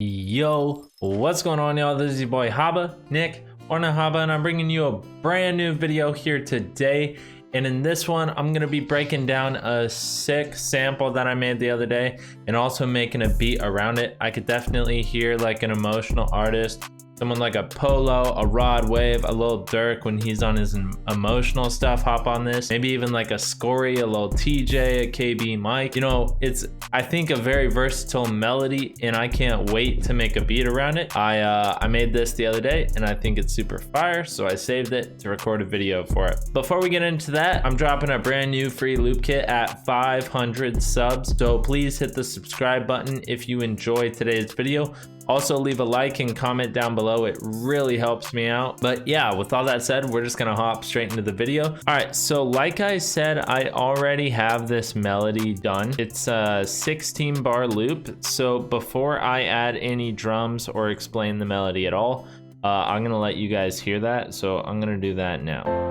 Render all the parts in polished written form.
Yo, what's going on, y'all? This is your boy Haba, Nick, or Haba, and I'm bringing you a brand new video here today. And in this one, I'm gonna be breaking down a sick sample that I made the other day and also making a beat around it. I could definitely hear like an emotional artist, someone like a Polo, a Rod Wave, a Lil Durk when he's on his emotional stuff hop on this. Maybe even like a Scory, a Lil TJ, a KB Mike. You know, it's, I think, a very versatile melody, and I can't wait to make a beat around it. I made this the other day and I think it's super fire, so I saved it to record a video for it. Before we get into that, I'm dropping a brand new free loop kit at 500 subs, so please hit the subscribe button if you enjoyed today's video. Also, leave a like and comment down below. It really helps me out. But yeah, with all that said, we're just gonna hop straight into the video. All right, so like I said, I already have this melody done. It's a 16 bar loop. So before I add any drums or explain the melody at all, I'm gonna let you guys hear that. So I'm gonna do that now.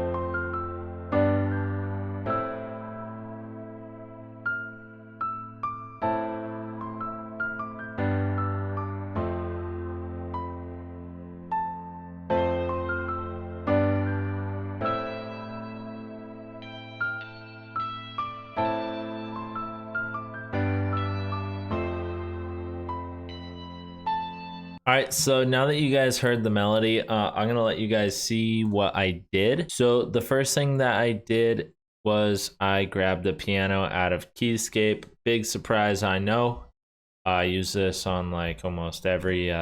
All right, so now that you guys heard the melody, I'm gonna let you guys see what I did. So the first thing that I did was I grabbed the piano out of Keyscape. Big surprise, I know. I use this on like almost every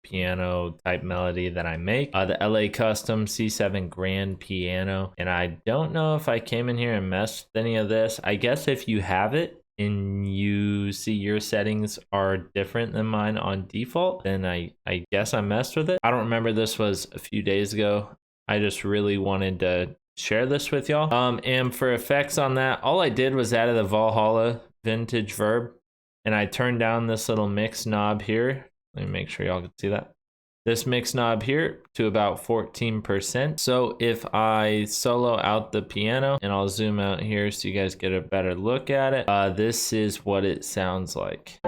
piano type melody that I make. The LA Custom C7 Grand Piano. And I don't know if I came in here and messed with any of this. I guess if you have it, and you see your settings are different than mine on default, then I guess I messed with it. I don't remember, this was a few days ago. I just really wanted to share this with y'all. And for effects on that, all I did was added the Valhalla vintage verb, and I turned down this little mix knob here. Let me make sure y'all can see that. This mix knob here to about 14%. So if I solo out the piano, and I'll zoom out here so you guys get a better look at it, this is what it sounds like.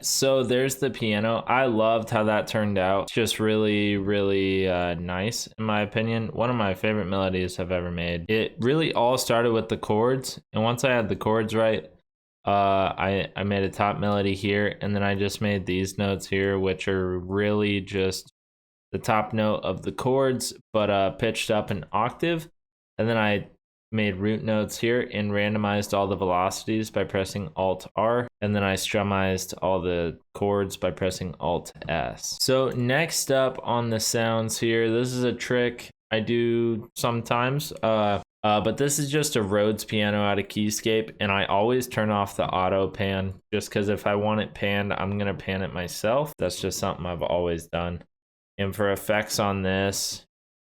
So there's the piano. I loved how that turned out. It's just really nice, in my opinion. One of my favorite melodies I've ever made. It really all started with the chords, and once I had the chords right, I made a top melody here, and then I just made these notes here, which are really just the top note of the chords, but pitched up an octave. And then I made root notes here and randomized all the velocities by pressing Alt R, and then I strummized all the chords by pressing Alt S. So next up on the sounds here, this is a trick I do sometimes, but this is just a Rhodes piano out of Keyscape, and I always turn off the auto pan just because if I want it panned, I'm gonna pan it myself. That's just something I've always done. And for effects on this,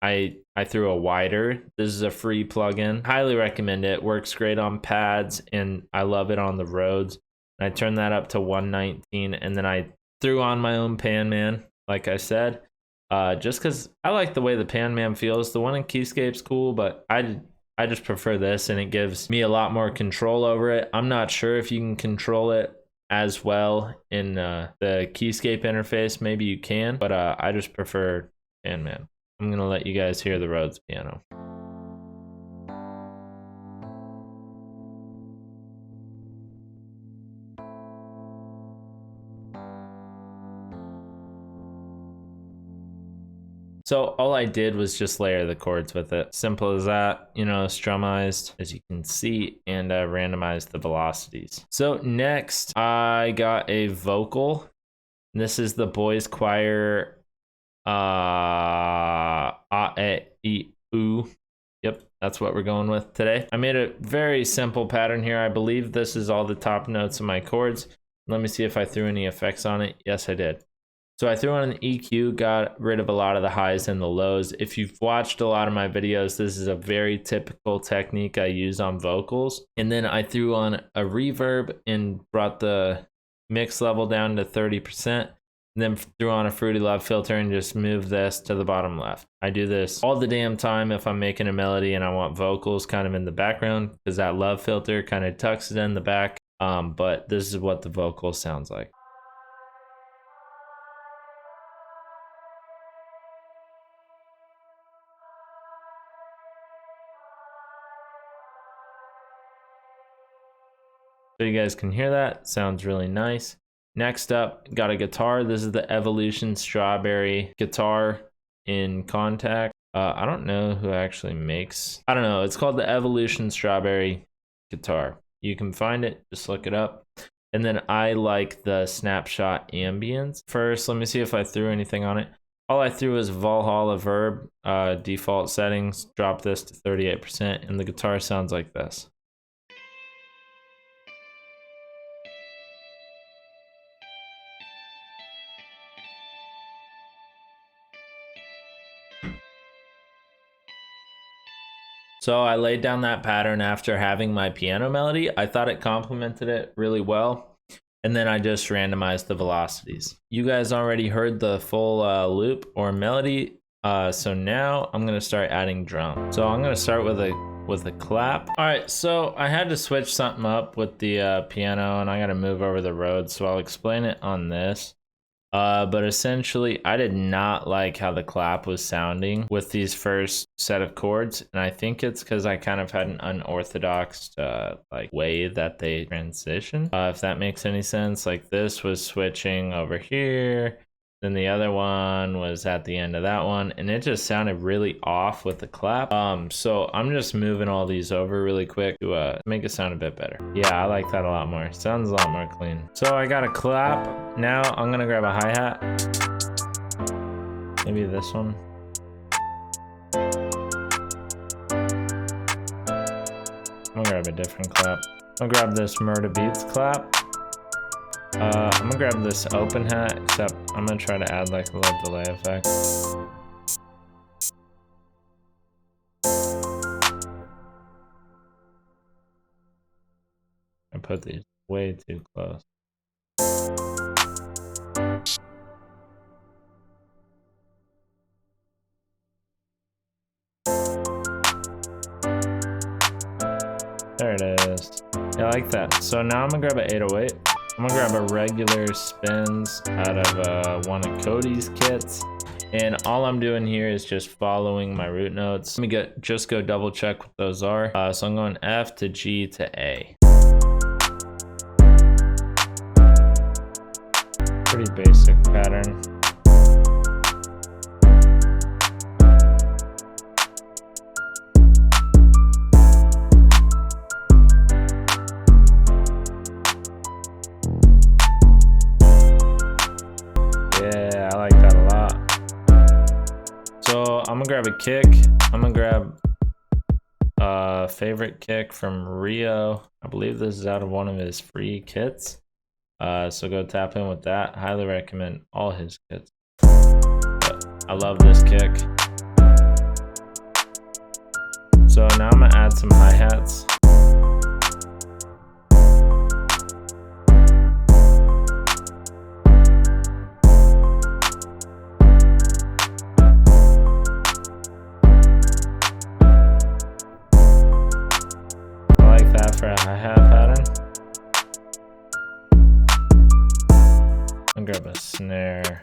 I threw a wider. This is a free plugin. Highly recommend it. Works great on pads, and I love it on the Rhodes. And I turned that up to 119, and then I threw on my own Pan Man, like I said, just because I like the way the Pan Man feels. The one in Keyscape's cool, but I just prefer this, and it gives me a lot more control over it. I'm not sure if you can control it as well in the Keyscape interface. Maybe you can, but I just prefer Pan Man. I'm gonna let you guys hear the Rhodes piano. So all I did was just layer the chords with it. Simple as that, you know, strummized, as you can see, and randomized the velocities. So next, I got a vocal. This is the boys choir. Ooh. Yep, that's what we're going with today. I made a very simple pattern here. I believe this is all the top notes of my chords. Let me see if I threw any effects on it. Yes, I did. So I threw on an EQ, got rid of a lot of the highs and the lows. If you've watched a lot of my videos, this is a very typical technique I use on vocals. And then I threw on a reverb and brought the mix level down to 30%. and then threw on a Fruity Love filter and just move this to the bottom left. I do this all the damn time if I'm making a melody and I want vocals kind of in the background, because that love filter kind of tucks it in the back. But this is what the vocal sounds like. So you guys can hear that. Sounds really nice. Next up, got a guitar. This is the Evolution Strawberry guitar in Contact. I don't know who actually makes. I don't know. It's called the Evolution Strawberry guitar. You can find it. Just look it up. And then I like the Snapshot ambience. First, let me see if I threw anything on it. All I threw was Valhalla Verb, default settings. Drop this to 38%, and the guitar sounds like this. So I laid down that pattern after having my piano melody. I thought it complemented it really well. And then I just randomized the velocities. You guys already heard the full loop or melody. So now I'm gonna start adding drum. So I'm gonna start with a clap. All right, so I had to switch something up with the piano, and I gotta move over the road. So I'll explain it on this. But essentially, I did not like how the clap was sounding with these first set of chords, and I think it's because I kind of had an unorthodox like way that they transition. If that makes any sense, like this was switching over here, then the other one was at the end of that one, and it just sounded really off with the clap. So I'm just moving all these over really quick to make it sound a bit better. Yeah, I like that a lot more. Sounds a lot more clean. So I got a clap. Now I'm gonna grab a hi-hat. Maybe this one. I'm gonna grab a different clap. I'm gonna grab this Murder Beats clap. I'm gonna grab this open hat, except I'm gonna try to add like a little delay effect. I put these way too close. There it is. Yeah, I like that. So now I'm gonna grab an 808. I'm gonna grab a regular spins out of one of Cody's kits. And all I'm doing here is just following my root notes. Let me just go double check what those are. So I'm going F to G to A. Pretty basic pattern. Yeah, I like that a lot. So I'm gonna grab a kick. I'm gonna grab a favorite kick from Rio. I believe this is out of one of his free kits. So go tap in with that. Highly recommend all his kits. But I love this kick. So now I'm gonna add some hi-hats. For a hi-hat pattern. I'll grab a snare.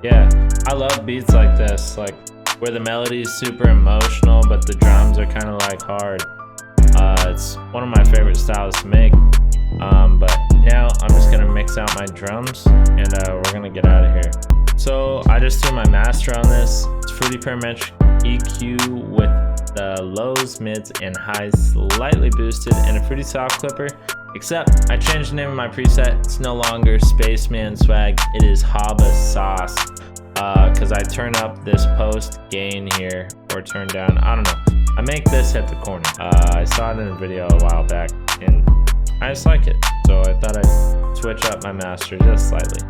Yeah, I love beats like this, like where the melody is super emotional but the drums are kind of like hard. It's one of my favorite styles to make. But now I'm just gonna mix out my drums and we're gonna get out of here. So I just threw my master on this. It's Fruity Parametric EQ with the lows, mids, and highs slightly boosted, and a Fruity Soft Clipper. Except I changed the name of my preset. It's no longer Spaceman Swag. It is Haba Sauce. Because I turn up this post gain here, or turn down. I don't know. I make this hit the corner. I saw it in a video a while back, and I just like it. So I thought I'd switch up my master just slightly.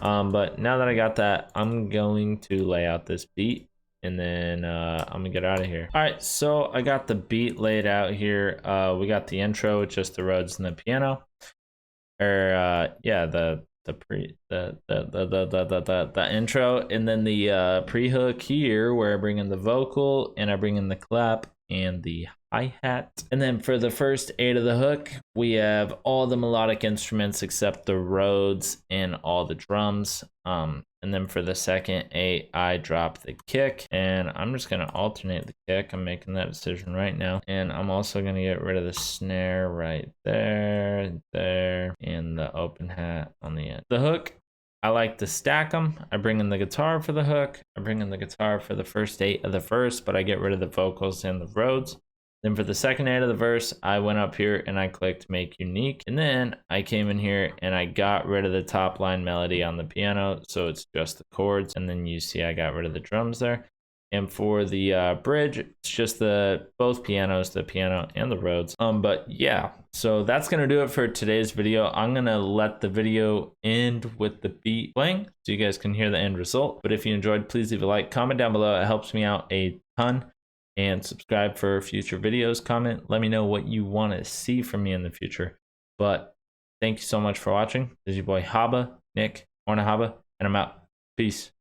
But now that I got that, I'm going to lay out this beat and then I'm gonna get out of here. All right, so I got the beat laid out here. We got the intro with just the Rhodes and the piano, or yeah, the intro, and then the pre-hook here where I bring in the vocal and I bring in the clap and the hi-hat. And then for the first 8 of the hook, we have all the melodic instruments except the Rhodes and all the drums. And then for the second 8, I drop the kick, and I'm just gonna alternate the kick. I'm making that decision right now. And I'm also gonna get rid of the snare right there, and the open hat on the end. The hook, I like to stack them. I bring in the guitar for the hook. I bring in the guitar for the first 8 of the verse, but I get rid of the vocals and the Rhodes. Then for the second 8 of the verse, I went up here and I clicked make unique. And then I came in here and I got rid of the top line melody on the piano. So it's just the chords. And then you see I got rid of the drums there. And for the bridge, it's just both pianos, the piano and the Rhodes. But yeah, so that's gonna do it for today's video. I'm gonna let the video end with the beat playing so you guys can hear the end result. But if you enjoyed, please leave a like, comment down below. It helps me out a ton. And subscribe for future videos. Comment, let me know what you want to see from me in the future. But thank you so much for watching. This is your boy Haba, Nick, Haba, and I'm out. Peace.